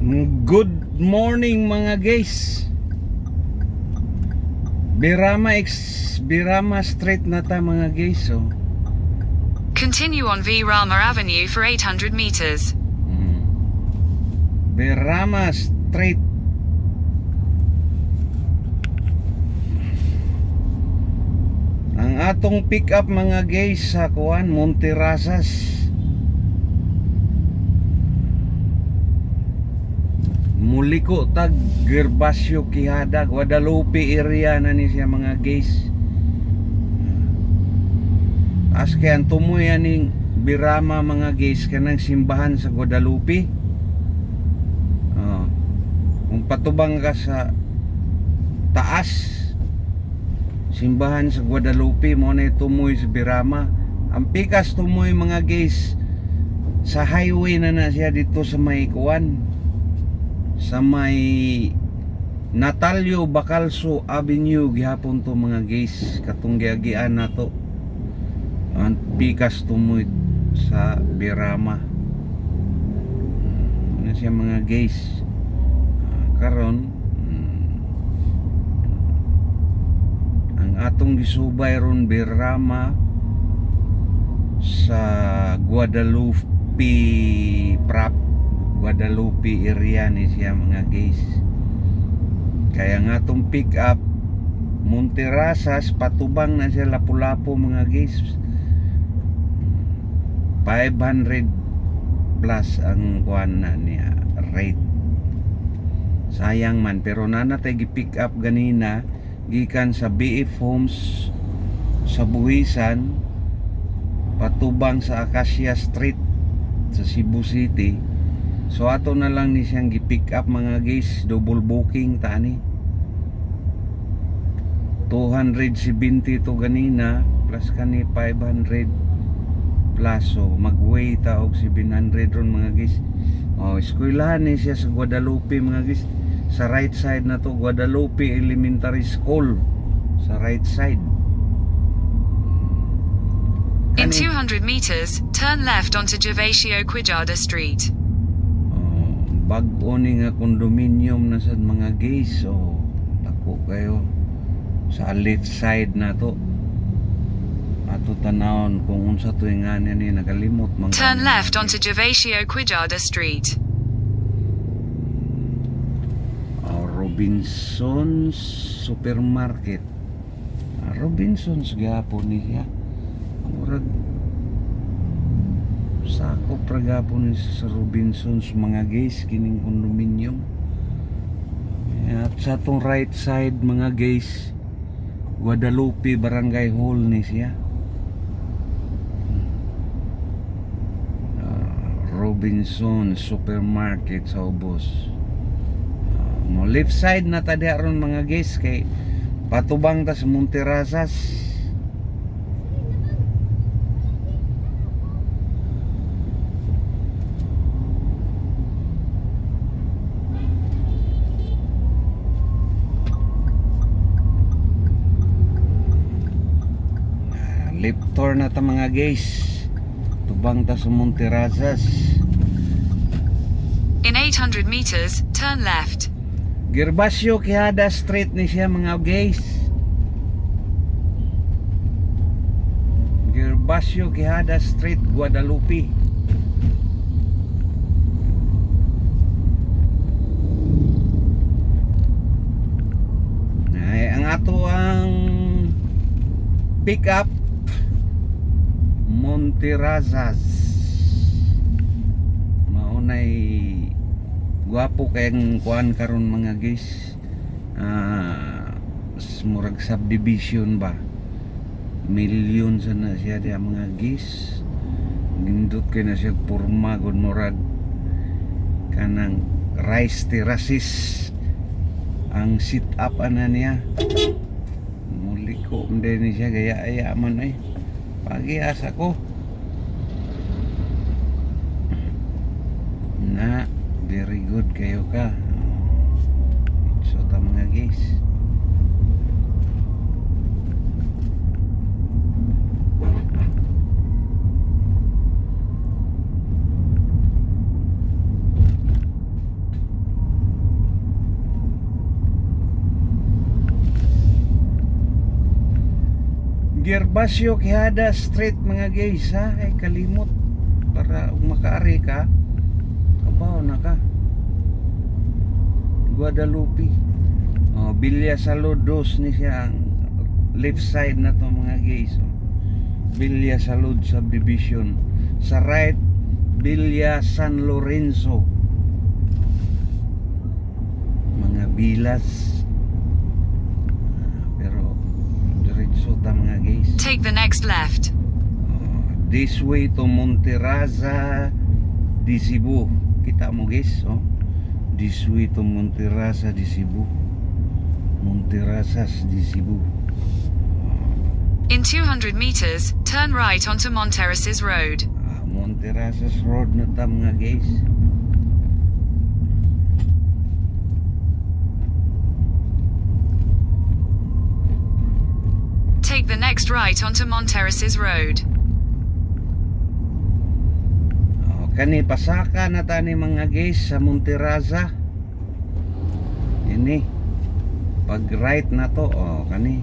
Good morning mga guys. Birama Street na ta mga guys. So, Continue on V Rama Avenue for 800 meters. Birama Street. Ang atong pick up mga guys sa kuan Monterrasas. Muliko tag Gervasio Quijada, Guadalupe area na ni siya mga guys. As kaya tumoy aning Birama mga guys kanang simbahan sa Guadalupe. Kung patubang ka sa taas simbahan sa Guadalupe mo na tumoy sa Birama. Ang pikas tumoy mga guys sa highway na siya dito sa may kuan, sa may Natalio Bacalso Avenue gihapon to mga guys, katong giagian na to ang pikas tumoy sa Birama na siya mga guys. Karon ang atong gisubay ron Birama sa Guadalupe area ni siya mga guys. Kaya nga itong pick up Monterrasas patubang na siya Lapu-Lapu mga guys. 500 plus ang kuan na niya rate. Sayang man pero nanatay gi-pick up ganina gikan sa BF Homes sa Buhisan patubang sa Acacia Street sa Cebu City. So ato na lang ni siyang gi-pick up mga guys, double booking tani. 270 to ganina plus kani 500 plus, so mag-weigh ta og 700 ron mga guys. Eskwelahan ni siya sa Guadalupe mga guys. Sa right side na to, Guadalupe Elementary School sa right side. In 200 meters, turn left onto Gervasio Quijada Street. Bag-o ni nga condominium na sa mga guys. So dako kayo sa left side na to. Ato tanawon kung unsa to nga ni nakalimot mga. Turn left onto Gervasio Quijada Street. Robinson's Supermarket. Robinson's gapon niya. Murag sakop ra gapon ni sa Robinson's mga guys kining condominium. At sa tong right side mga guys, Guadalupe Barangay Hall ni siya. Robinson's Supermarket sa ubos. Mo left side na ta aron mga guys kay patubang ta sa Monterrasas. Left turn na ta mga guys, tubang ta sa Monterrasas. In 800 meters, turn left. Gervasio Quijada Street ni siya mga guys. Gervasio Quijada Street, Guadalupe. Ay, ang ato ang pick up Monterrasas. Maunay guwapo kayang kuan karon mga guys. Murag subdivision ba, million sana siya dia mga guys. Nindot kay na siya porma gud murag kanang rice terraces ang sit up ana niya. Muli ko hindi ni siya gaya man ay pag-iasa ko na very good kayo ka. So ta mga guys. Gervasio Quijada Street mga guys ha, ay kalimot para makaari ka kabaw na ka Guadalupe. Villa Salud 2 ni siya ang left side na to mga guys. Villa Salud subdivision. Sa right, Villa San Lorenzo. Mga bilas. Pero diretso ta mga guys. Take the next left. This way to Monteraza di Cebu. Kita mo guys, this way to Monteraza di Cebu. Monterazas di Cebu. In 200 meters, turn right onto Monterraces Road. Monterazas Road na ta mga guys. Take the next right onto Monterraces Road. Kani pasaka na ta ni mga guys sa Monteraza. Ini pag right na to, kani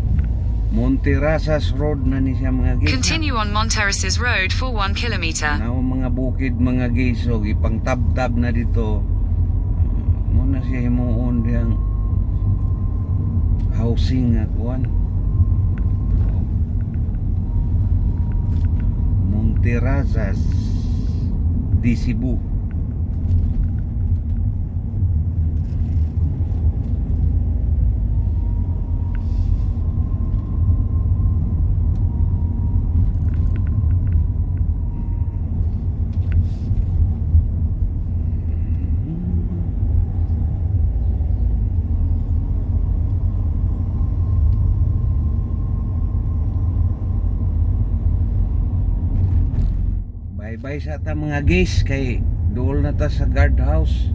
Monterazas Road na ni siya mga guys. Continue on Monterraces Road for 1 kilometer. Now mga bukid mga guys, ipang tab-tab na dito. Muna siya himuon diyang housing nga kuan. Monterazas di Cebu. Bye-bye sa ta mga guys kay duol na ta sa guardhouse.